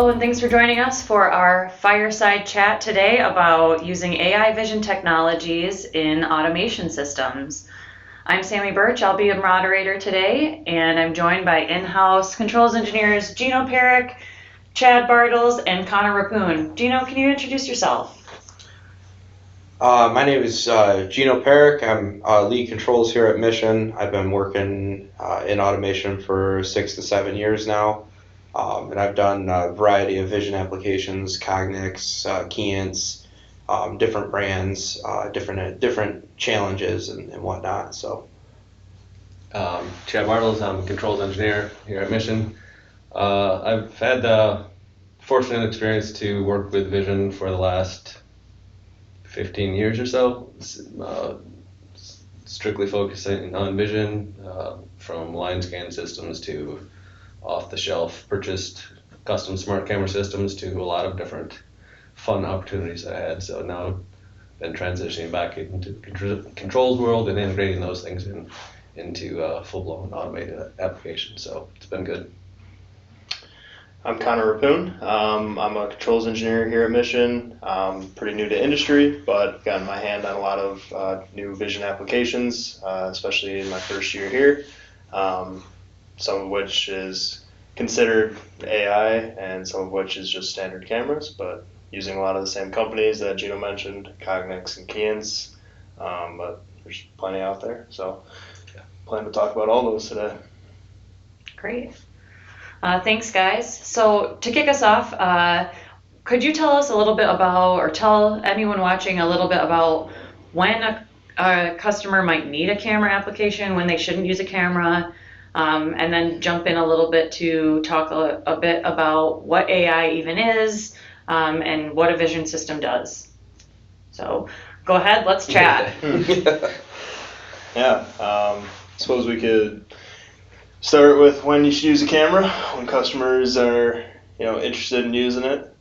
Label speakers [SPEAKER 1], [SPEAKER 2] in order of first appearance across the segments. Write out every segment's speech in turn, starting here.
[SPEAKER 1] Hello, and thanks for joining us for our Fireside chat today about using AI vision technologies in automation systems. I'm Sammy Birch, I'll be a moderator today, and I'm joined by in-house controls engineers Gino Perrick, Chad Bartles, and Connor Rappoon. Gino, can you introduce yourself?
[SPEAKER 2] My name is Gino Perrick. I'm lead controls here at Mission. I've been working in automation for 6 to 7 years now. And I've done a variety of vision applications, Cognex, Keyence, different brands, different challenges and whatnot. So,
[SPEAKER 3] Chad Bartles, I'm a controls engineer here at Mission. I've had the fortunate experience to work with vision for the last 15 years or so, strictly focusing on vision, from line scan systems to off-the-shelf purchased custom smart camera systems to a lot of different fun opportunities that I had. So now I've been transitioning back into the controls world and integrating those things into full-blown automated applications. So it's been good.
[SPEAKER 4] I'm Connor Rappoon. I'm a controls engineer here at Mission. Pretty new to industry, but gotten my hand on a lot of new vision applications, especially in my first year here. Some of which is considered AI and some of which is just standard cameras, but using a lot of the same companies that Gino mentioned, Cognex and Keyence, but there's plenty out there. So plan to talk about all those today.
[SPEAKER 1] Great. Thanks, guys. So to kick us off, could you tell us a little bit about, or tell anyone watching a little bit about when a customer might need a camera application, when they shouldn't use a camera, and then jump in a little bit to talk a bit about what AI even is, and what a vision system does. So go ahead, let's chat.
[SPEAKER 4] Suppose we could start with when you should use a camera, when customers are interested in using it.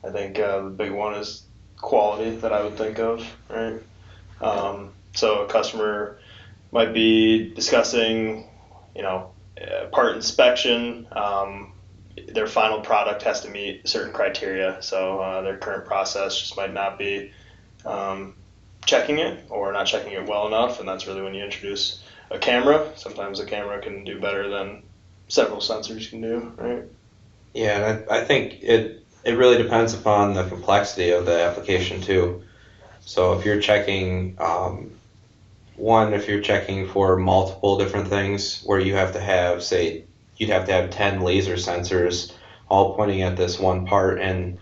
[SPEAKER 4] I think the big one is quality that I would think of, right? So a customer might be discussing part inspection. Their final product has to meet certain criteria, so their current process just might not be checking it or not checking it well enough, and that's really when you introduce a camera. Sometimes a camera can do better than several sensors can do, right?
[SPEAKER 2] Yeah, and I think it really depends upon the complexity of the application too. So if you're checking if you're checking for multiple different things where you have to have, say, you'd have to have 10 laser sensors all pointing at this one part, and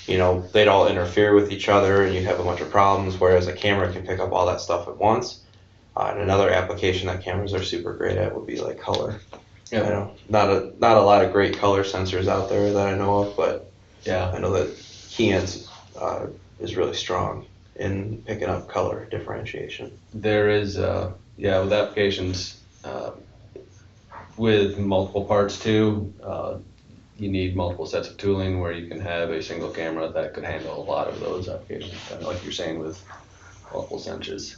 [SPEAKER 2] they'd all interfere with each other and you'd have a bunch of problems, whereas a camera can pick up all that stuff at once. And another application that cameras are super great at would be like color.
[SPEAKER 3] Yeah.
[SPEAKER 2] Not a lot of great color sensors out there that I know of, but
[SPEAKER 3] yeah,
[SPEAKER 2] I know that Keyence is really strong in picking up color differentiation.
[SPEAKER 3] There is, with applications with multiple parts too, you need multiple sets of tooling where you can have a single camera that could handle a lot of those applications, kind of like you're saying with multiple sensors.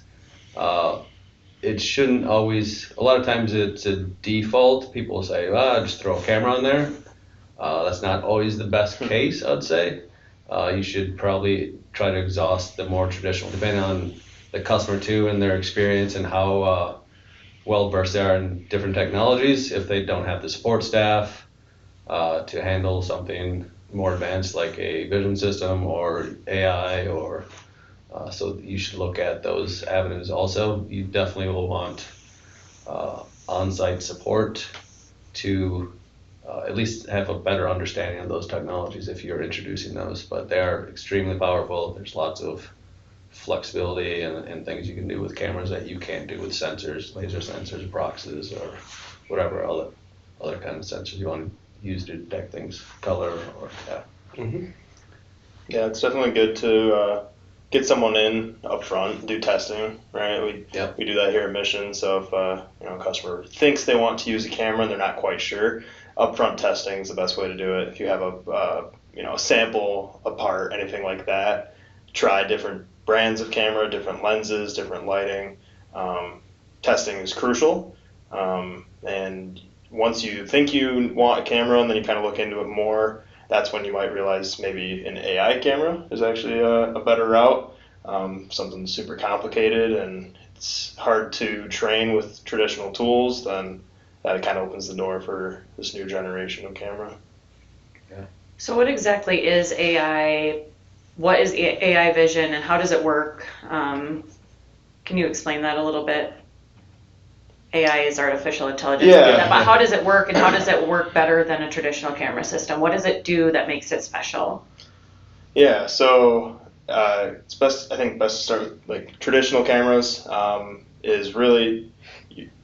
[SPEAKER 3] It shouldn't always, a lot of times it's a default. People say, just throw a camera on there. That's not always the best case, I'd say. You should probably try to exhaust the more traditional, depending on the customer too and their experience and how well versed they are in different technologies. If they don't have the support staff to handle something more advanced like a vision system or AI, or so you should look at those avenues also. You definitely will want on-site support to at least have a better understanding of those technologies if you're introducing those, but they are extremely powerful. There's lots of flexibility and things you can do with cameras that you can't do with sensors, laser sensors, proxies, or whatever other kind of sensors you want to use to detect things, color, or
[SPEAKER 4] Yeah, it's definitely good to get someone in up front, do testing, right? We do that here at Mission. So if a customer thinks they want to use a camera and they're not quite sure, upfront testing is the best way to do it. If you have a sample, a part, anything like that, try different brands of camera, different lenses, different lighting. Testing is crucial. And once you think you want a camera and then you kind of look into it more, that's when you might realize maybe an AI camera is actually a better route. Something super complicated and it's hard to train with traditional tools, then that kind of opens the door for this new generation of camera.
[SPEAKER 1] So what exactly is AI? What is AI vision and how does it work? Can you explain that a little bit? AI is artificial intelligence.
[SPEAKER 4] Yeah.
[SPEAKER 1] But how does it work and how does it work better than a traditional camera system? What does it do that makes it special?
[SPEAKER 4] Yeah, so it's best to start with like traditional cameras. Is really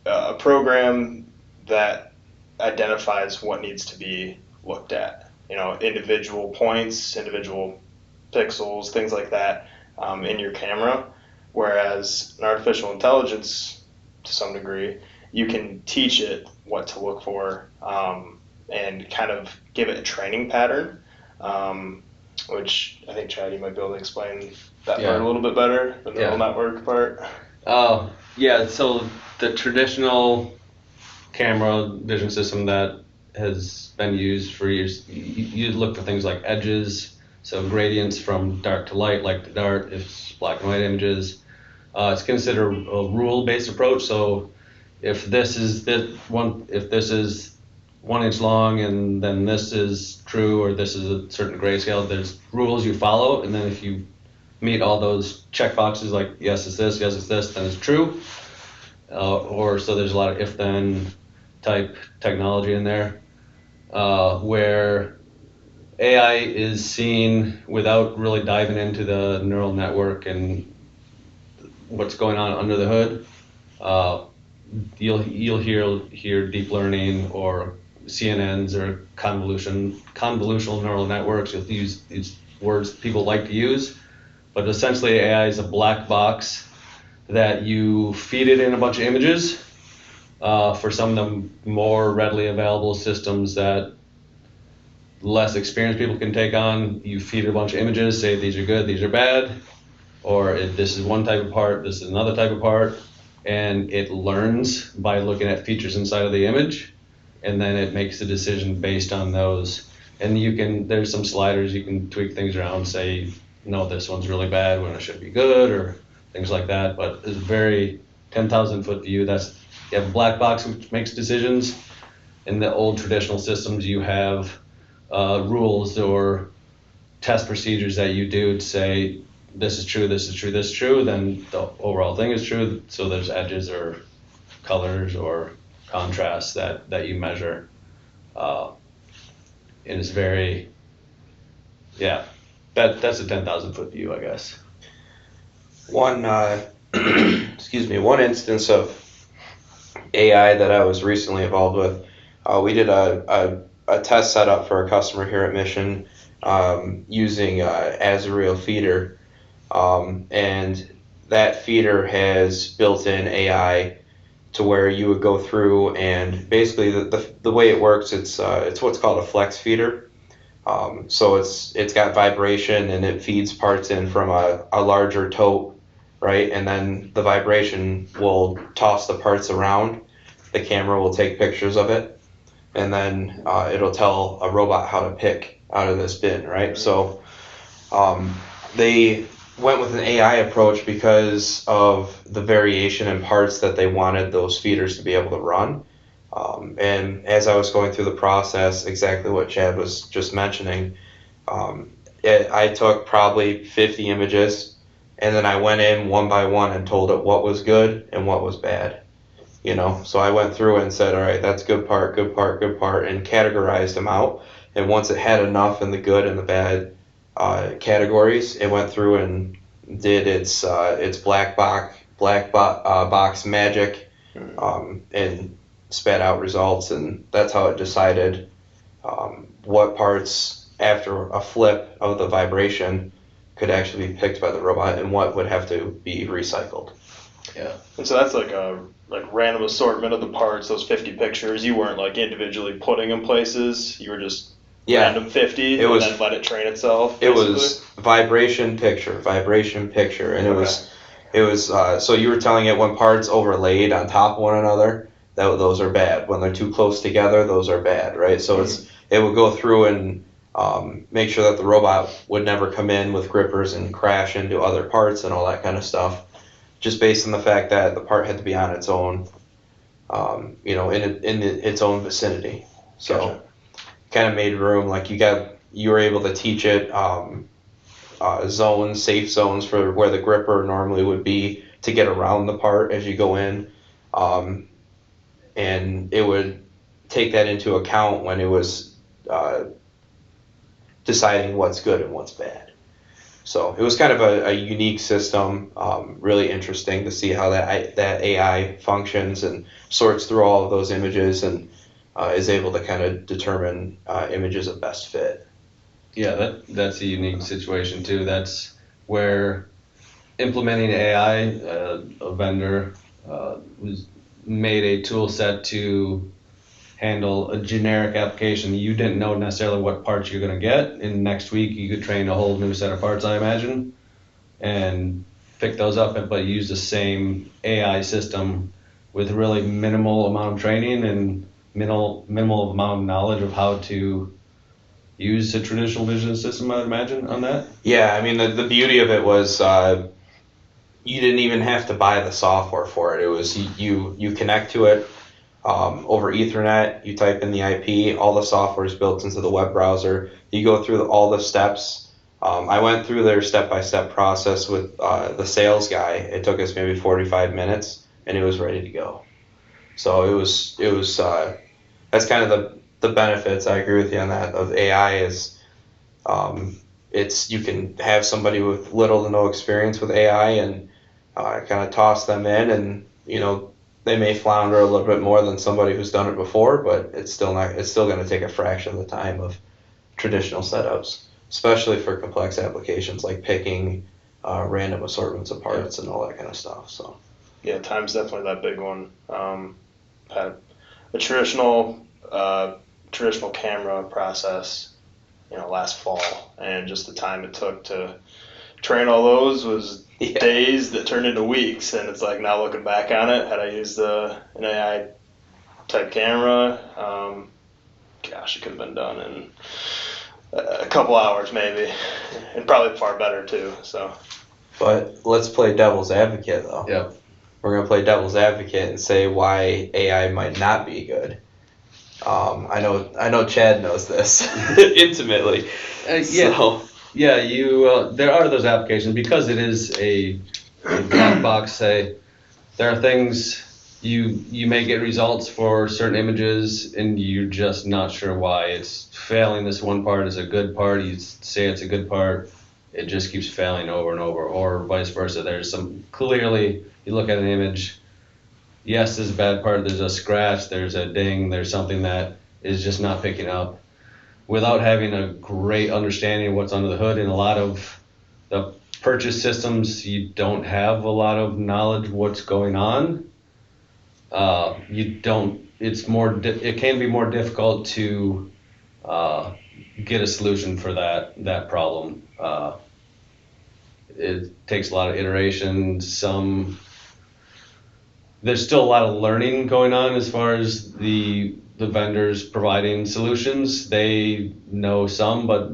[SPEAKER 4] a program that identifies what needs to be looked at. Individual points, individual pixels, things like that in your camera. Whereas an artificial intelligence, to some degree, you can teach it what to look for and kind of give it a training pattern. Which I think, Chad, you might be able to explain that part a little bit better, the neural network part.
[SPEAKER 3] Yeah, so the traditional camera vision system that has been used for years, you look for things like edges, so gradients from dark to light, light to dark, if it's black and white images. It's considered a rule-based approach, so if this is 1 inch long and then this is true or this is a certain grayscale, there's rules you follow, and then if you meet all those check boxes like yes it's this, then it's true. Or so there's a lot of if-then type technology in there, where AI is seen without really diving into the neural network and what's going on under the hood. You'll hear deep learning or CNNs or convolutional neural networks. You'll use these words people like to use, but essentially AI is a black box that you feed it in a bunch of images. For some of the more readily available systems that less experienced people can take on, you feed it a bunch of images, say these are good, these are bad, or this is one type of part, this is another type of part, and it learns by looking at features inside of the image, and then it makes a decision based on those. And there's some sliders, you can tweak things around, say, no, this one's really bad when it should be good, or things like that. But it's very 10,000 foot view. You have a black box which makes decisions. In the old traditional systems, you have rules or test procedures that you do to say, this is true, this is true, this is true, then the overall thing is true. So there's edges or colors or contrasts that you measure. And it's very, that's a 10,000 foot view, I guess.
[SPEAKER 2] One instance of AI that I was recently involved with, we did a test setup for a customer here at Mission using Azrael feeder, and that feeder has built-in AI to where you would go through and basically the way it works, it's what's called a flex feeder. So it's got vibration and it feeds parts in from a larger tote, right? And then the vibration will toss the parts around. The camera will take pictures of it, and then it'll tell a robot how to pick out of this bin, right? So they went with an AI approach because of the variation in parts that they wanted those feeders to be able to run. And as I was going through the process, exactly what Chad was just mentioning, I took probably 50 images, and then I went in one by one and told it what was good and what was bad. So I went through and said, all right, that's good part, good part, good part, and categorized them out. And once it had enough in the good and the bad categories, it went through and did its black box magic, and spat out results, and that's how it decided what parts after a flip of the vibration could actually be picked by the robot and what would have to be recycled.
[SPEAKER 4] Yeah. And so that's like a random assortment of the parts, those 50 pictures. You weren't like individually putting them places. You were just random 50 and then let it train itself.
[SPEAKER 2] Basically. It was vibration picture, and it was so you were telling it when parts overlaid on top of one another, those are bad. When they're too close together, those are bad, right? So it would go through and make sure that the robot would never come in with grippers and crash into other parts and all that kind of stuff, just based on the fact that the part had to be on its own, in its own vicinity. So
[SPEAKER 4] Gotcha.
[SPEAKER 2] kind of made room, like you were able to teach it safe zones for where the gripper normally would be to get around the part as you go in. And it would take that into account when it was deciding what's good and what's bad. So it was kind of a unique system, really interesting to see how that AI functions and sorts through all of those images and is able to kind of determine images of best fit.
[SPEAKER 3] Yeah, that's a unique situation too. That's where implementing AI, a vendor was made a tool set to handle a generic application. You didn't know necessarily what parts you're going to get, and next week you could train a whole new set of parts, I imagine, and pick those up, but use the same AI system with really minimal amount of training and minimal amount of knowledge of how to use a traditional vision system, I would imagine, on that.
[SPEAKER 2] Yeah, I mean, the beauty of it was you didn't even have to buy the software for it. It was you connect to it over Ethernet, you type in the IP, all the software is built into the web browser. You go through all the steps. I went through their step-by-step process with the sales guy. It took us maybe 45 minutes, and it was ready to go. So it was that's kind of the benefits. I agree with you on that of AI is it's you can have somebody with little to no experience with AI and kind of toss them in, and they may flounder a little bit more than somebody who's done it before, but it's still going to take a fraction of the time of traditional setups, especially for complex applications like picking random assortments of parts and all that kind of stuff. So
[SPEAKER 4] Yeah, time's definitely that big one. Had a traditional camera process, last fall, and just the time it took to train all those was days that turned into weeks. And it's like now looking back on it, had I used an AI type camera, it could have been done in a couple hours maybe, and probably far better too. So,
[SPEAKER 2] but let's play devil's advocate though.
[SPEAKER 3] Yeah.
[SPEAKER 2] We're going to play devil's advocate and say why AI might not be good. I know Chad knows this intimately. So.
[SPEAKER 3] Yeah, there are those applications because it is a black box. Say there are things you may get results for certain images and you're just not sure why it's failing. This one part is a good part. You say it's a good part, it just keeps failing over and over, or vice versa. There's some clearly you look at an image. Yes, there's a bad part. There's a scratch. There's a ding. There's something that is just not picking up. Without having a great understanding of what's under the hood, in a lot of the purchase systems, you don't have a lot of knowledge of what's going on. It can be more difficult to get a solution for that problem. It takes a lot of iteration. There's still a lot of learning going on as far as the vendors providing solutions. They know some, but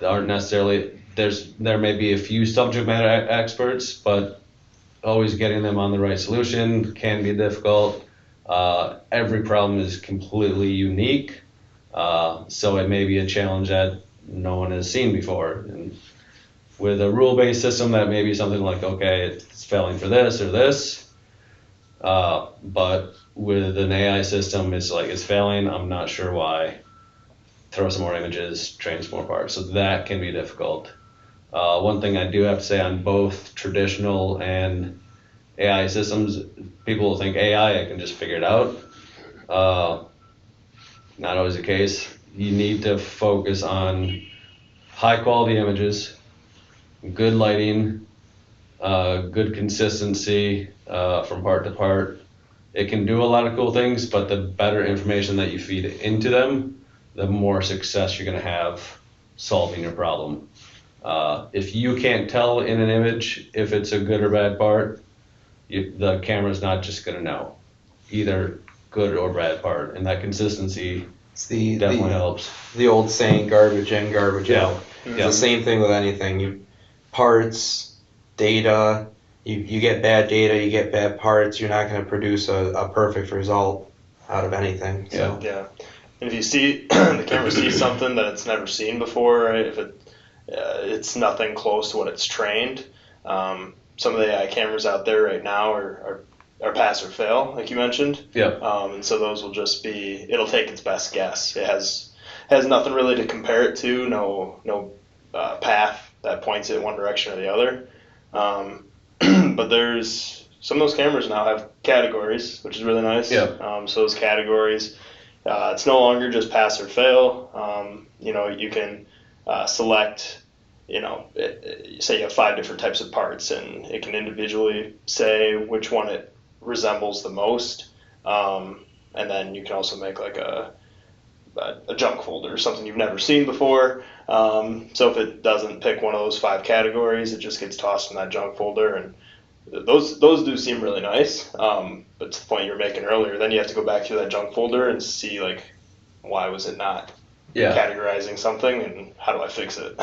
[SPEAKER 3] aren't necessarily. There may be a few subject matter experts, but always getting them on the right solution can be difficult. Every problem is completely unique, so it may be a challenge that no one has seen before. And with a rule-based system, that may be something like, okay, it's failing for this or this. But with an AI system, it's like it's failing. I'm not sure why. Throw some more images, train some more parts. So that can be difficult. One thing I do have to say on both traditional and AI systems, people will think AI, I can just figure it out. Not always the case. You need to focus on high quality images, good lighting, good consistency from part to part. It can do a lot of cool things, but the better information that you feed into them, the more success you're going to have solving your problem. If you can't tell in an image if it's a good or bad part, the camera's not just going to know either good or bad part. And that consistency
[SPEAKER 2] It's the
[SPEAKER 3] definitely helps.
[SPEAKER 2] the old saying, garbage in, garbage
[SPEAKER 3] Yeah.
[SPEAKER 2] out. It's
[SPEAKER 3] Yeah.
[SPEAKER 2] the same thing with anything. Parts, data, you get bad data, you get bad parts, you're not going to produce a perfect result out of anything. So.
[SPEAKER 4] Yeah. And if you see the camera sees something that it's never seen before, right? If it's nothing close to what it's trained. Some of the AI cameras out there right now are pass or fail, like you mentioned.
[SPEAKER 3] Yep.
[SPEAKER 4] And so those will just be, it'll take its best guess. It has nothing really to compare it to, no path that points it one direction or the other. But there's some of those cameras now have categories, which is really nice.
[SPEAKER 3] Yep.
[SPEAKER 4] So those categories, it's no longer just pass or fail. You can select, say you have 5 different types of parts, and it can individually say which one it resembles the most. And then you can also make like a junk folder, something you've never seen before. So if it doesn't pick one of those 5 categories, it just gets tossed in that junk folder. And those do seem really nice. But to the point you were making earlier, then you have to go back through that junk folder and see, like, why was it not categorizing something, and how do I fix it?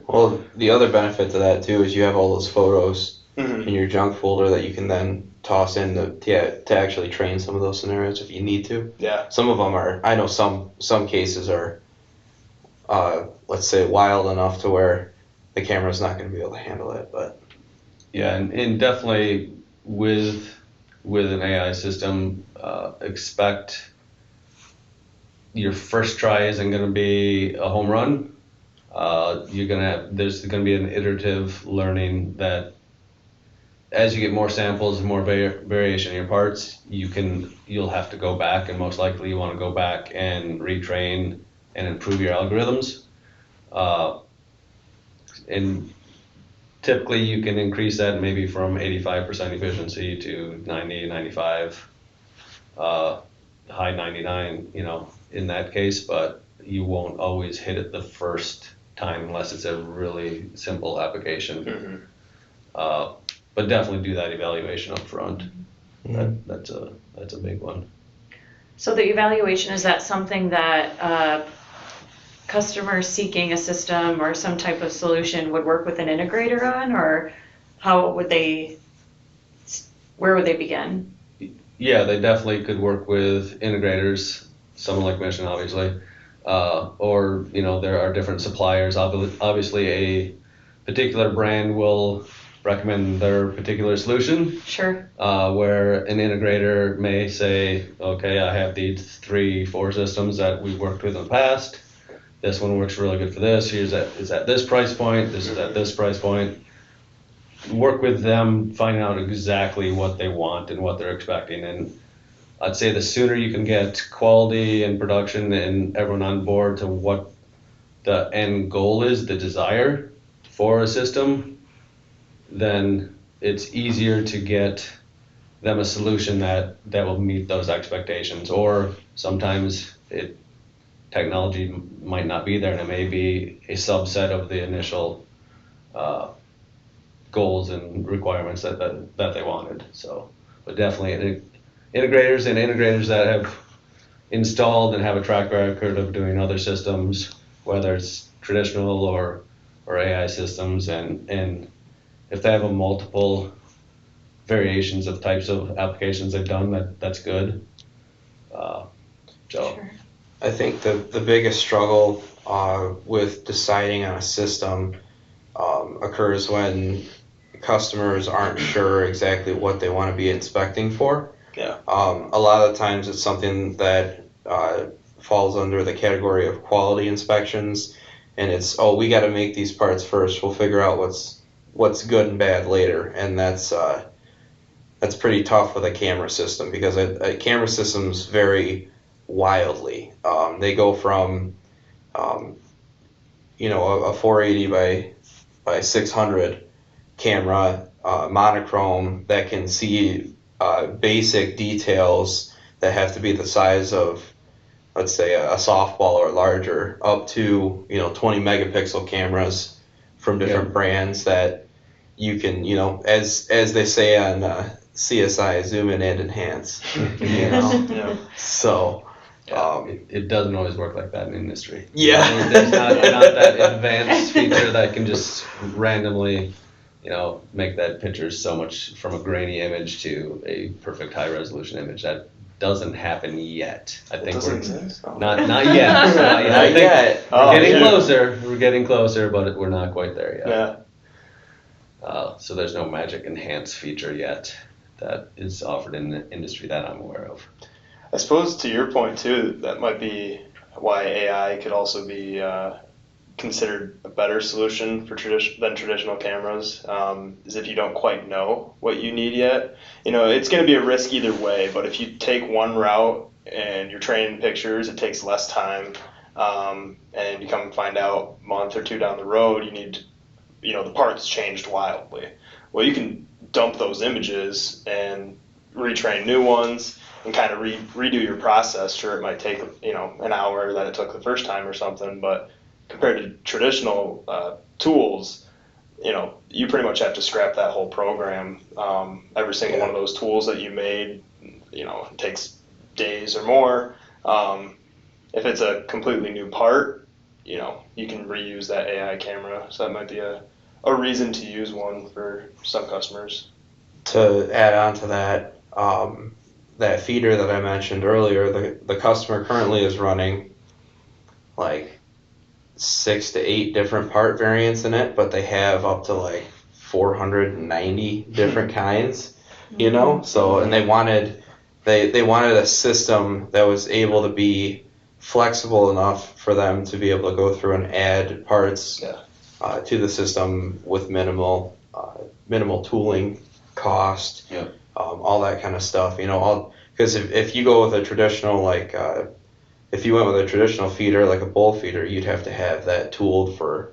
[SPEAKER 2] Well, the other benefit to that too is you have all those photos
[SPEAKER 4] Mm-hmm.
[SPEAKER 2] in your junk folder that you can then toss in to actually train some of those scenarios if you need to.
[SPEAKER 4] Yeah.
[SPEAKER 2] Some of them are, I know some cases are, let's say, wild enough to where the camera's not going to be able to handle it. But
[SPEAKER 3] Yeah, and definitely with an AI system, expect your first try isn't going to be a home run. There's going to be an iterative learning that as you get more samples and more variation in your parts, you'll have to go back, and most likely you want to go back and retrain and improve your algorithms. And typically you can increase that maybe from 85% efficiency to 90, 95, high 99, in that case, but you won't always hit it the first time unless it's a really simple application.
[SPEAKER 4] Mm-hmm.
[SPEAKER 3] But definitely do that evaluation up front. That's a big one.
[SPEAKER 1] So the evaluation, is that something that customers seeking a system or some type of solution would work with an integrator on, or where would they begin?
[SPEAKER 3] Yeah, they definitely could work with integrators, someone like Mission, obviously, or there are different suppliers. Obviously, a particular brand will recommend their particular solution.
[SPEAKER 1] Sure.
[SPEAKER 3] Where an integrator may say, okay, I have these 3-4 systems that we've worked with in the past. This one works really good for this. Is at this price point. This is at this price point. Work with them, find out exactly what they want and what they're expecting. And I'd say the sooner you can get quality and production and everyone on board to what the end goal is, the desire for a system, then it's easier to get them a solution that will meet those expectations. Or sometimes technology might not be there, and it may be a subset of the initial goals and requirements that they wanted. So, but definitely integrators that have installed and have a track record of doing other systems, whether it's traditional or AI systems, and if they have a multiple variations of types of applications they've done, that's good.
[SPEAKER 1] Sure.
[SPEAKER 2] I think the biggest struggle with deciding on a system occurs when customers aren't sure exactly what they want to be inspecting for.
[SPEAKER 4] Yeah.
[SPEAKER 2] A lot of the times it's something that falls under the category of quality inspections, and it's, we got to make these parts first. We'll figure out what's good and bad later, and that's pretty tough with a camera system, because a camera systems vary wildly. They go from a 480 by 600 camera, monochrome, that can see basic details that have to be the size of, let's say, a softball or larger, up to 20 megapixel cameras from different brands that you can, as they say on CSI, zoom in and enhance.
[SPEAKER 4] Yeah.
[SPEAKER 2] So
[SPEAKER 3] Yeah, it doesn't always work like that in industry.
[SPEAKER 2] Yeah.
[SPEAKER 3] There's not that advanced feature that can just randomly, make that picture so much from a grainy image to a perfect high resolution image. That doesn't happen yet. I think
[SPEAKER 4] doesn't
[SPEAKER 3] we're
[SPEAKER 4] exist. Oh.
[SPEAKER 3] not yet. Not yet. I
[SPEAKER 2] Not
[SPEAKER 3] think
[SPEAKER 2] yet.
[SPEAKER 3] We're getting
[SPEAKER 4] yeah.
[SPEAKER 3] closer. We're getting closer, but we're not quite there yet.
[SPEAKER 4] Yeah.
[SPEAKER 3] So there's no magic enhance feature yet that is offered in the industry that I'm aware of.
[SPEAKER 4] I suppose to your point too, that might be why AI could also be considered a better solution for than traditional cameras. Is if you don't quite know what you need yet, it's going to be a risk either way. But if you take one route and you're training pictures, it takes less time, and you come and find out a month or two down the road, you need, the parts changed wildly. Well, you can dump those images and retrain new ones and kind of redo your process. Sure, it might take an hour that it took the first time or something, but compared to traditional tools, you pretty much have to scrap that whole program. Every single one of those tools that you made, it takes days or more. If it's a completely new part, you can reuse that AI camera. So that might be a reason to use one for some customers.
[SPEAKER 2] To add on to that, that feeder that I mentioned earlier, the customer currently is running like 6 to 8 different part variants in it, but they have up to like 490 different kinds, so, and they wanted a system that was able to be flexible enough for them to be able to go through and add parts to the system with minimal tooling cost, all that kind of stuff, because if you go with a traditional, like, if you went with a traditional feeder, like a bowl feeder, you'd have to have that tooled for,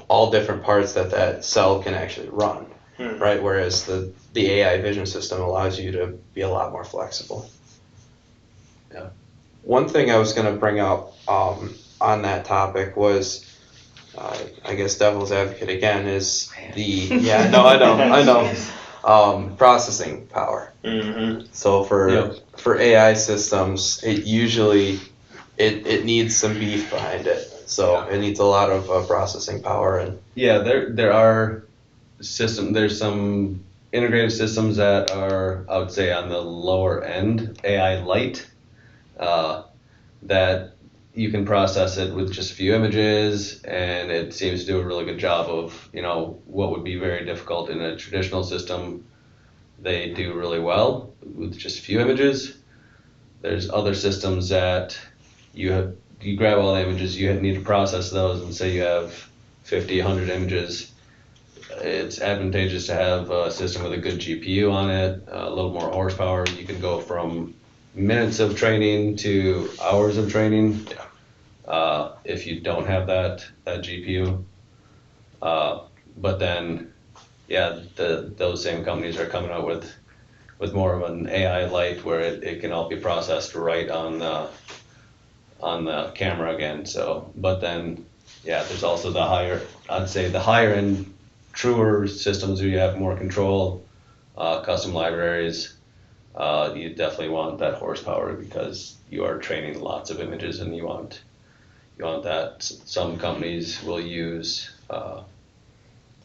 [SPEAKER 2] all different parts that cell can actually run, right? Whereas the AI vision system allows you to be a lot more flexible.
[SPEAKER 3] Yeah.
[SPEAKER 2] One thing I was going to bring up on that topic was, I guess devil's advocate again, is I know, processing power.
[SPEAKER 4] Mm-hmm.
[SPEAKER 2] So for AI systems, it usually it needs some beef behind it. So it needs a lot of processing power. And
[SPEAKER 3] there are there's some integrated systems that are, I would say, on the lower end, AI light, that you can process it with just a few images, and it seems to do a really good job of, what would be very difficult in a traditional system. They do really well with just a few images. There's other systems that you grab all the images, you need to process those, and say you have 50, 100 images. It's advantageous to have a system with a good GPU on it, a little more horsepower. You can go from minutes of training to hours of training if you don't have that GPU. But then, those same companies are coming out with more of an AI light where it can all be processed right on the camera again. So, but then, there's also the higher end, truer systems where you have more control, custom libraries. You definitely want that horsepower because you are training lots of images, and you want that. Some companies will use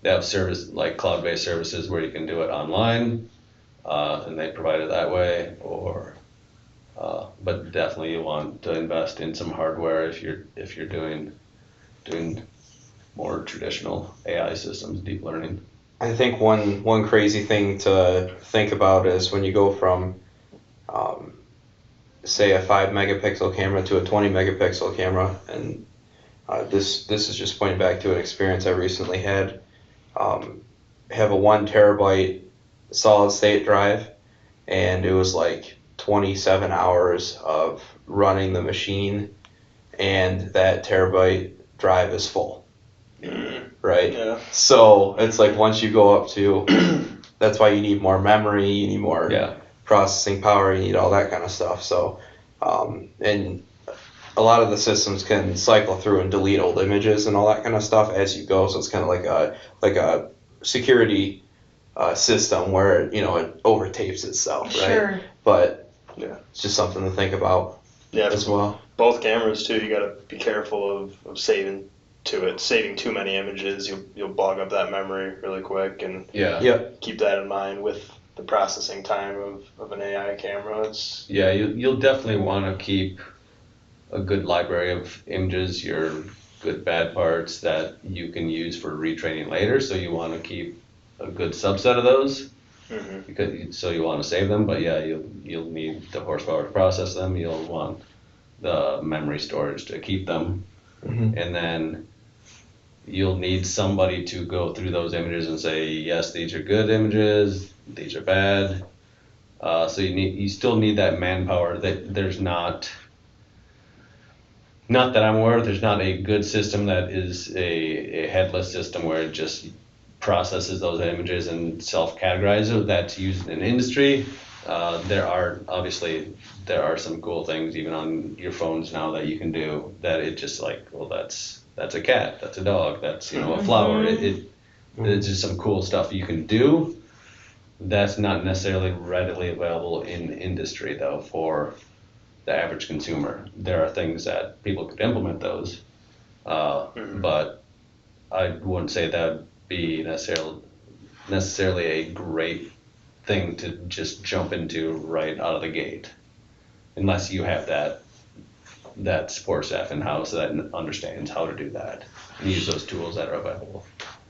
[SPEAKER 3] they have service like cloud-based services where you can do it online, and they provide it that way. But definitely you want to invest in some hardware if you're doing more traditional AI systems, deep learning.
[SPEAKER 2] I think one crazy thing to think about is when you go from, say, a 5 megapixel camera to a 20 megapixel camera, and this is just pointing back to an experience I recently had. Have a 1 terabyte solid state drive, and it was like 27 hours of running the machine, and that terabyte drive is full. Right?
[SPEAKER 4] Yeah.
[SPEAKER 2] So it's like once you go up to, that's why you need more memory, you need more processing power, you need all that kind of stuff. So, and a lot of the systems can cycle through and delete old images and all that kind of stuff as you go. So it's kind of like a security system where it overtapes itself, right?
[SPEAKER 1] Sure.
[SPEAKER 2] But it's just something to think about.
[SPEAKER 4] Yeah,
[SPEAKER 2] as well.
[SPEAKER 4] both cameras too. You got to be careful of saving to it. Saving too many images, you'll bog up that memory really quick, and
[SPEAKER 3] Yeah.
[SPEAKER 2] Yep.
[SPEAKER 4] keep that in mind with the processing time of an AI camera. It's
[SPEAKER 3] Yeah, you'll definitely want to keep a good library of images, your good bad parts that you can use for retraining later. So you want to keep a good subset of those so you want to save them. But yeah, you'll need the horsepower to process them. You'll want the memory storage to keep them,
[SPEAKER 2] Mhm.
[SPEAKER 3] and then you'll need somebody to go through those images and say, yes, these are good images, these are bad. So you still need that manpower. That there's not that I'm aware of, there's not a good system that is a headless system where it just processes those images and self-categorizes it. That's used in industry. There are some cool things even on your phones now that you can do that it just like, well, that's a cat, that's a dog, that's a flower. It's just some cool stuff you can do. That's not necessarily readily available in industry though for the average consumer. There are things that people could implement those, but I wouldn't say that would be necessarily a great thing to just jump into right out of the gate, unless you have that support staff in house that understands how to do that and use those tools that are available.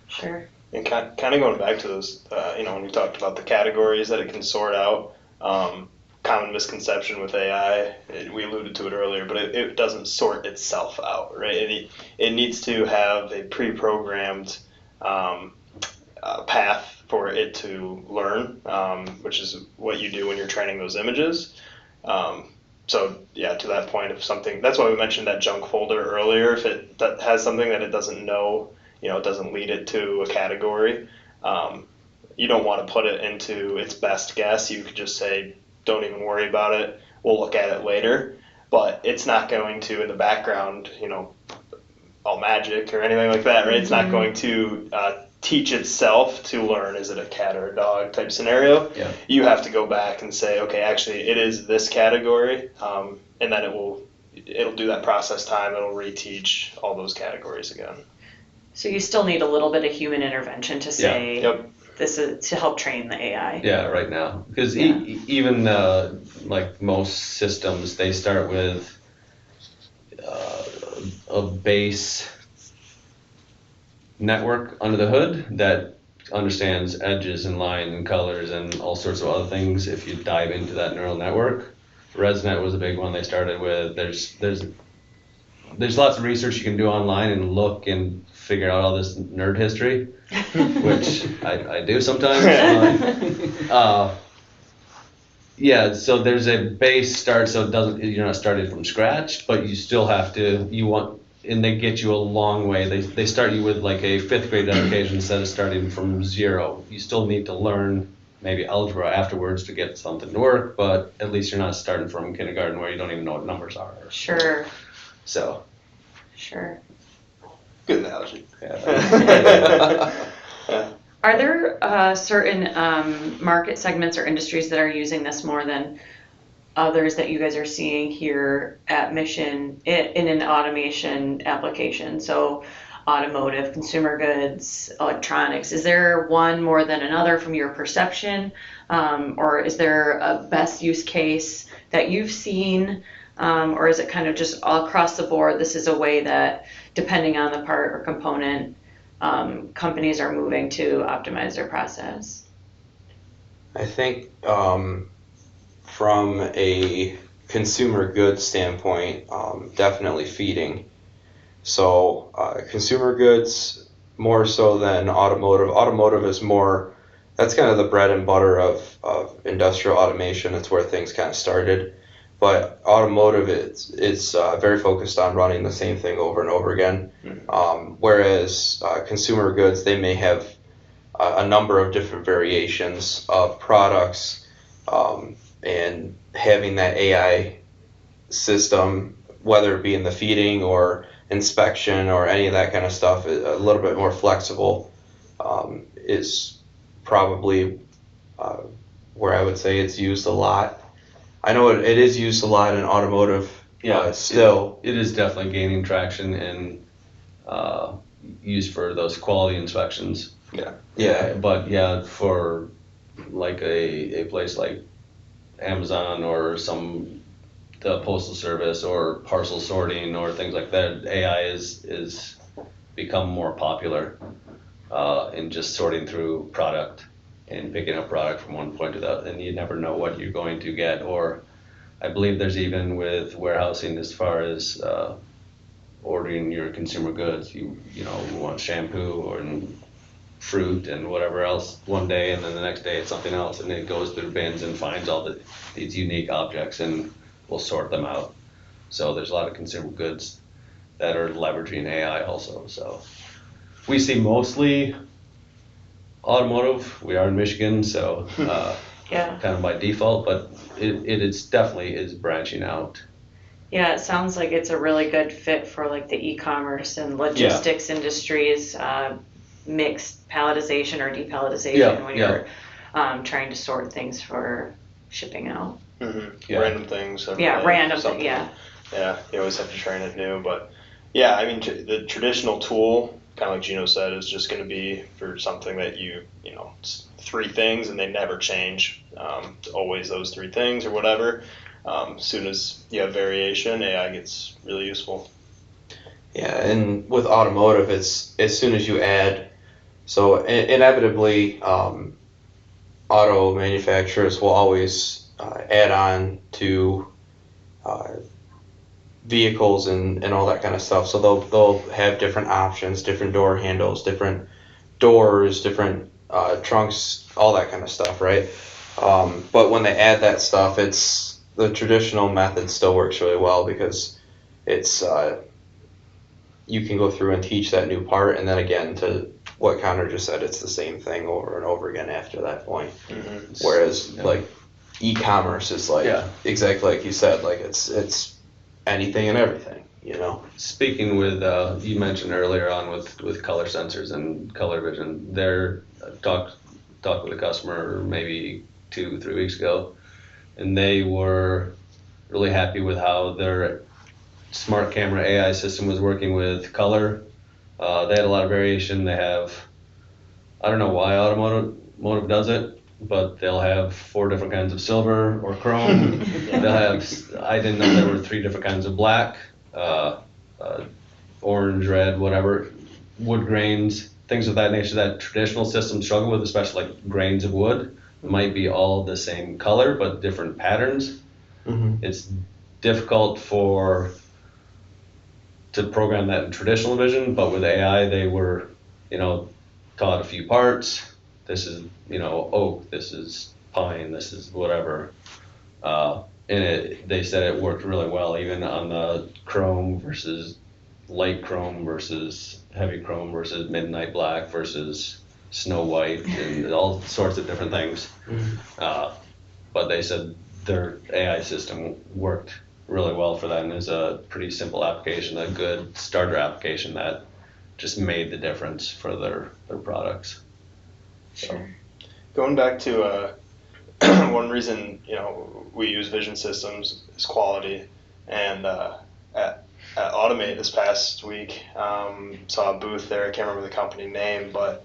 [SPEAKER 1] Sure.
[SPEAKER 4] And kind of going back to those, when we talked about the categories that it can sort out, common misconception with AI, we alluded to it earlier, but it doesn't sort itself out, right? It needs to have a pre-programmed path for it to learn, which is what you do when you're training those images. So yeah, to that point, if something, that's why we mentioned that junk folder earlier. If it has something that it doesn't know, it doesn't lead it to a category, you don't want to put it into its best guess. You could just say, don't even worry about it. We'll look at it later. But it's not going to, in the background, all magic or anything like that, right? It's not going to teach itself to learn, is it a cat or a dog type scenario.
[SPEAKER 3] Yeah.
[SPEAKER 4] You have to go back and say, okay, actually it is this category, and then it'll do that process time. It'll reteach all those categories again.
[SPEAKER 1] So you still need a little bit of human intervention to say this is to help train the AI.
[SPEAKER 3] Yeah, right now, because even like most systems, they start with a base network under the hood that understands edges and lines and colors and all sorts of other things. If you dive into that neural network, ResNet was a big one they started with. There's lots of research you can do online and look and figure out all this nerd history, which I do sometimes. So there's a base start, so you're not starting from scratch, but you still have to, and they get you a long way. They start you with like a 5th grade application instead of starting from 0. You still need to learn maybe algebra afterwards to get something to work, but at least you're not starting from kindergarten where you don't even know what numbers are.
[SPEAKER 1] Sure.
[SPEAKER 3] So.
[SPEAKER 1] Sure.
[SPEAKER 4] Good analogy.
[SPEAKER 3] Yeah.
[SPEAKER 1] Are there certain market segments or industries that are using this more than others that you guys are seeing here at Mission in an automation application? So automotive, consumer goods, electronics. Is there one more than another from your perception? Or is there a best use case that you've seen? Or is it kind of just all across the board, this is a way that, depending on the part or component, companies are moving to optimize their process?
[SPEAKER 2] I think from a consumer goods standpoint, definitely feeding. So consumer goods more so than automotive. Automotive is more, that's kind of the bread and butter of industrial automation. It's where things kind of started. But automotive, it's very focused on running the same thing over and over again. Whereas consumer goods, they may have a number of different variations of products, and having that AI system, whether it be in the feeding or inspection or any of that kind of stuff, a little bit more flexible, is probably where I would say it's used a lot. I know it is used a lot in automotive
[SPEAKER 3] Yeah,
[SPEAKER 2] still.
[SPEAKER 3] it is definitely gaining traction and used for those quality inspections.
[SPEAKER 2] Yeah.
[SPEAKER 3] But yeah, for like a place like Amazon or the postal service or parcel sorting or things like that, AI is become more popular in just sorting through product and picking up product from one point to the other, and you never know what you're going to get. Or I believe there's even with warehousing as far as ordering your consumer goods. You want shampoo or fruit and whatever else one day, and then the next day it's something else, and it goes through bins and finds all these unique objects and will sort them out. So there's a lot of consumer goods that are leveraging AI also. So we see mostly automotive. We are in Michigan, so
[SPEAKER 1] Yeah.
[SPEAKER 3] kind of by default, but it's definitely is branching out.
[SPEAKER 1] Yeah, it sounds like it's a really good fit for like the e-commerce and logistics industries, mixed palletization or depalletization when you're trying to sort things for shipping out.
[SPEAKER 4] Random things.
[SPEAKER 1] Yeah, random.
[SPEAKER 4] Something.
[SPEAKER 1] Yeah.
[SPEAKER 4] Yeah, you always have to train it new, but yeah, I mean, the traditional tool, kind of like Gino said, is just going to be for something that it's 3 things and they never change. It's always those 3 things or whatever. As soon as you have variation, AI gets really useful.
[SPEAKER 2] Yeah, and with automotive, it's as soon as you add, so inevitably, auto manufacturers will always add on to vehicles and all that kind of stuff. So they'll have different options, different door handles, different doors, different trunks, all that kind of stuff, right? But when they add that stuff, it's the traditional method still works really well because it's you can go through and teach that new part, and then again, to what Connor just said, it's the same thing over and over again after that point. Whereas like e-commerce is like exactly like you said, like it's anything and everything,
[SPEAKER 3] Speaking with you mentioned earlier on with color sensors and color vision, talked with a customer maybe 2-3 weeks ago, and they were really happy with how their smart camera AI system was working with color. They had a lot of variation. They have, I don't know why Automotive does it, but they'll have 4 different kinds of silver or chrome. They'll have, I didn't know there were 3 different kinds of black, orange, red, whatever, wood grains, things of that nature that traditional systems struggle with, especially like grains of wood. Might be all the same color, but different patterns. It's difficult to program that in traditional vision, but with AI, they were, taught a few parts. This is, oak, this is pine, this is whatever. And they said it worked really well, even on the chrome versus light chrome versus heavy chrome versus midnight black versus snow white and all sorts of different things. But they said their AI system worked really well for that and is a pretty simple application, a good starter application that just made the difference for their products.
[SPEAKER 1] Sure.
[SPEAKER 4] Going back to one reason we use vision systems is quality, and at Automate this past week saw a booth there. I can't remember the company name, but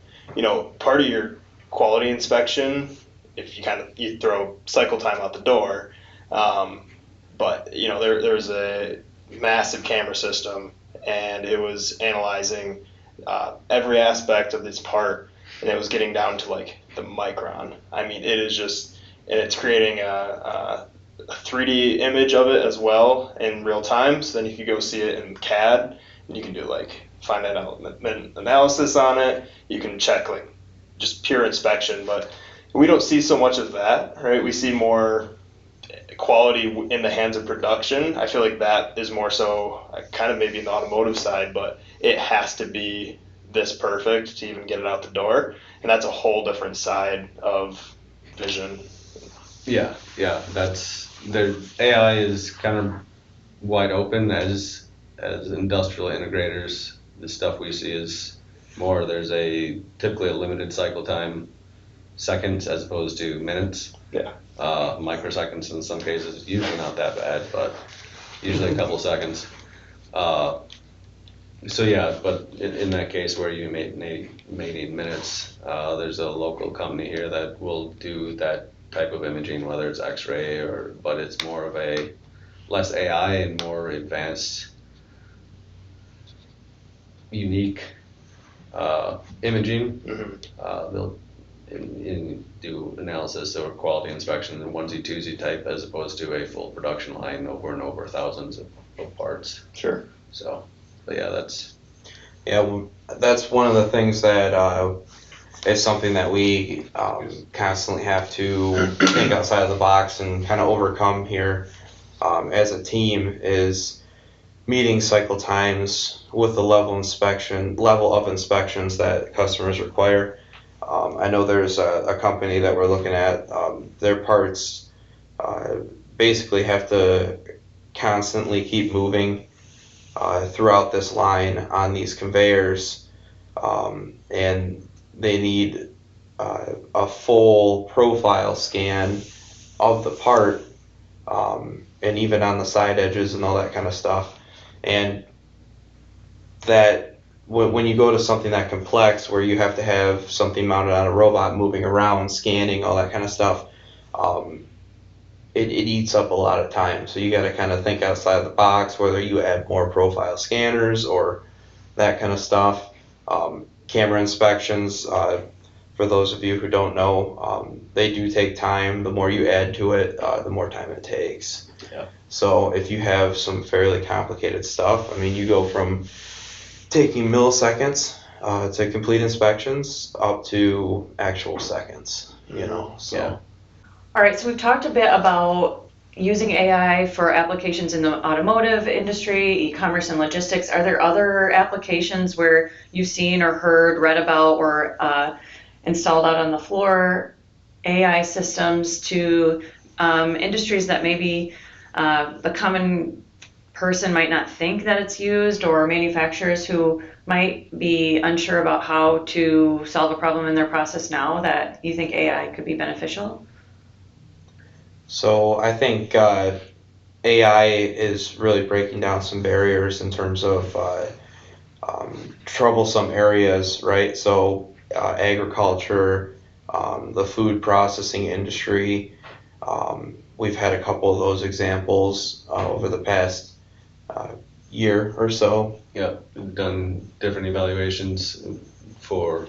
[SPEAKER 4] part of your quality inspection, if you throw cycle time out the door, but there was a massive camera system, and it was analyzing every aspect of this part, and it was getting down to like the micron. I mean, it is just, and it's creating a 3D image of it as well in real time. So then you can go see it in CAD, and you can do like finite element analysis on it. You can check like just pure inspection, but we don't see so much of that, right? We see more quality in the hands of production. I feel like that is more so kind of maybe in the automotive side, but it has to be this perfect to even get it out the door, and that's a whole different side of vision.
[SPEAKER 3] Yeah, that's their AI is kind of wide open as industrial integrators. The stuff we see is more, there's typically a limited cycle time, seconds as opposed to minutes.
[SPEAKER 4] Yeah.
[SPEAKER 3] Microseconds in some cases, usually not that bad, but usually a couple seconds. So yeah, but in that case where you may need minutes, there's a local company here that will do that type of imaging, whether it's X-ray but it's more of a less AI and more advanced, unique imaging. They'll do analysis or quality inspection in onesie twosie type as opposed to a full production line over and over thousands of parts.
[SPEAKER 4] Sure.
[SPEAKER 3] So, but yeah, that's
[SPEAKER 2] that's one of the things that is something that we constantly have to think outside of the box and kind of overcome here as a team is meeting cycle times with the level of inspections that customers require. I know there's a company that we're looking at. Their parts basically have to constantly keep moving throughout this line on these conveyors, and they need a full profile scan of the part, and even on the side edges and all that kind of stuff. And that when you go to something that complex where you have to have something mounted on a robot moving around, scanning, all that kind of stuff, it eats up a lot of time. So you got to kind of think outside the box, whether you add more profile scanners or that kind of stuff. Camera inspections, for those of you who don't know, they do take time. The more you add to it, the more time it takes.
[SPEAKER 3] Yeah.
[SPEAKER 2] So if you have some fairly complicated stuff, I mean, you go from taking milliseconds to complete inspections up to actual seconds, you know, so.
[SPEAKER 3] Yeah.
[SPEAKER 1] All right, so we've talked a bit about using AI for applications in the automotive industry, e-commerce and logistics. Are there other applications where you've seen or heard, read about, or installed out on the floor AI systems to industries that maybe the common person might not think that it's used, or manufacturers who might be unsure about how to solve a problem in their process now that you think AI could be beneficial?
[SPEAKER 2] So I think AI is really breaking down some barriers in terms of troublesome areas, right? So agriculture, the food processing industry, we've had a couple of those examples over the past year or so.
[SPEAKER 3] Yeah, we've done different evaluations for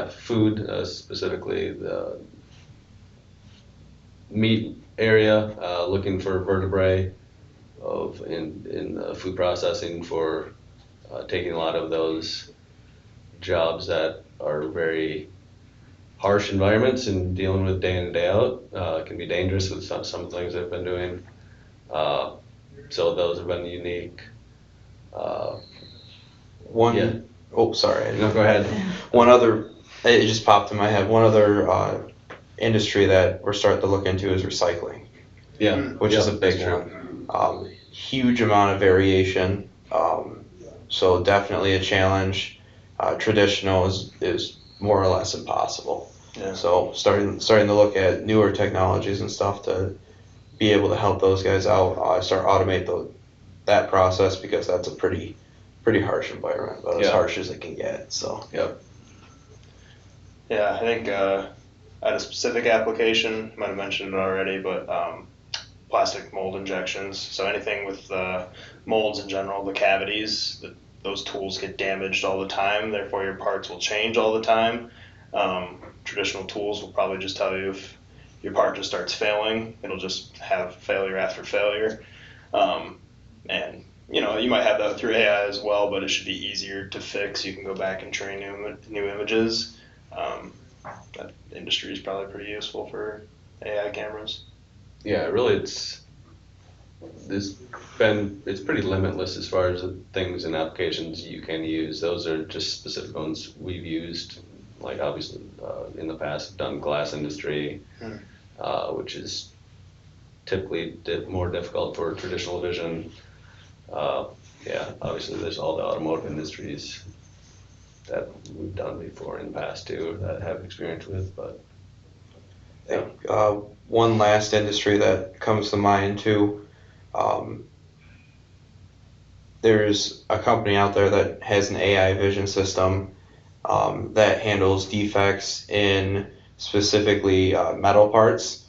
[SPEAKER 3] food, specifically the meat area, looking for vertebrae in food processing for taking a lot of those jobs that are very harsh environments and dealing with day in and day out. Can be dangerous with some things I've been doing. So those have been unique.
[SPEAKER 2] One, oh, sorry.
[SPEAKER 3] No, go ahead.
[SPEAKER 2] One other, it just popped in my head. One other industry that we're starting to look into is recycling.
[SPEAKER 3] Yeah,
[SPEAKER 2] which is a big one. Huge amount of variation. So definitely a challenge. Traditional is more or less impossible.
[SPEAKER 4] Yeah.
[SPEAKER 2] So starting to look at newer technologies and stuff to be able to help those guys out. Start automate that process, because that's a pretty harsh environment, but as harsh as it can get. So.
[SPEAKER 3] Yep.
[SPEAKER 4] Yeah, I think I had a specific application. Might have mentioned it already, but plastic mold injections. So anything with molds in general, the cavities, those tools get damaged all the time. Therefore, your parts will change all the time. Traditional tools will probably just tell you if your part just starts failing. It'll just have failure after failure. And you might have that through AI as well, but it should be easier to fix. You can go back and train new images. That industry is probably pretty useful for AI cameras.
[SPEAKER 3] Yeah, really, it's pretty limitless as far as the things and applications you can use. Those are just specific ones we've used. Like obviously in the past, done glass industry, which is typically more difficult for traditional vision. Obviously there's all the automotive industries that we've done before in the past too, that have experience with, but
[SPEAKER 2] One last industry that comes to mind too um, there's a company out there that has an AI vision system that handles defects in specifically metal parts,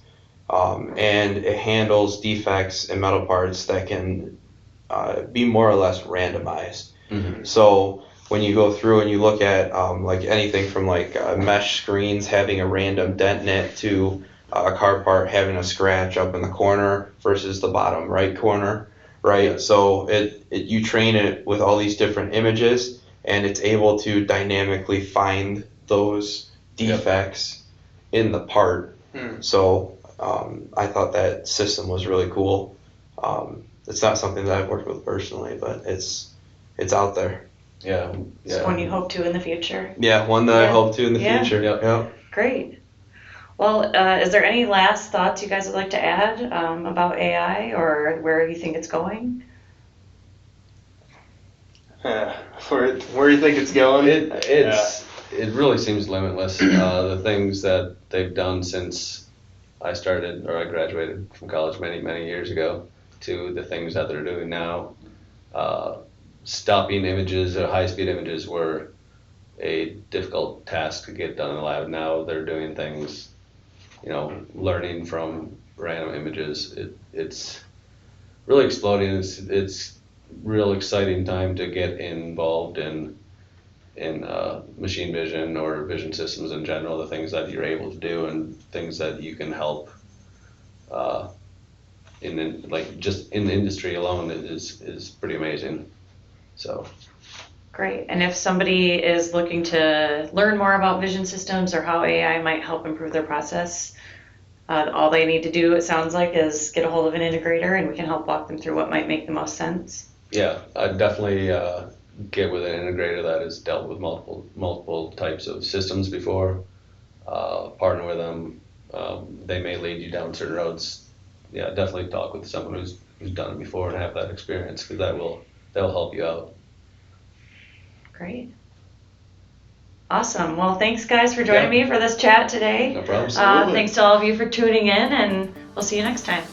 [SPEAKER 2] and it handles defects in metal parts that can be more or less randomized.
[SPEAKER 3] Mm-hmm.
[SPEAKER 2] So when you go through and you look at like anything from like mesh screens having a random dent in it to a car part having a scratch up in the corner versus the bottom right corner, right?
[SPEAKER 3] Yeah.
[SPEAKER 2] So you train it with all these different images, and it's able to dynamically find those defects in the part. So I thought that system was really cool. It's not something that I've worked with personally, but it's out there.
[SPEAKER 3] Yeah.
[SPEAKER 1] It's one you hope to in the future.
[SPEAKER 2] Yeah, one that I
[SPEAKER 1] Yeah.
[SPEAKER 2] hope to in the
[SPEAKER 1] Yeah.
[SPEAKER 2] future.
[SPEAKER 3] Yep.
[SPEAKER 2] Yep.
[SPEAKER 1] Great. Well, is there any last thoughts you guys would like to add about AI or where you think it's going?
[SPEAKER 4] Where do you think it's going?
[SPEAKER 3] It really seems limitless. The things that they've done since I graduated from college many years ago to the things that they're doing now. Stopping images or high-speed images were a difficult task to get done in the lab. Now they're doing things, learning from random images. It's really exploding. It's real exciting time to get involved in machine vision or vision systems in general, the things that you're able to do and things that you can help just in the industry alone is pretty amazing. So
[SPEAKER 1] Great. And if somebody is looking to learn more about vision systems or how AI might help improve their process, all they need to do, it sounds like, is get a hold of an integrator and we can help walk them through what might make the most sense.
[SPEAKER 3] yeah, I'd definitely get with an integrator that has dealt with multiple types of systems before. Partner with them. They may lead you down certain roads. Yeah, definitely talk with someone who's done it before and have that experience, because that'll help you out.
[SPEAKER 1] Great. Awesome. Well, thanks guys for joining me for this chat today.
[SPEAKER 3] No problem.
[SPEAKER 1] Thanks to all of you for tuning in, and we'll see you next time.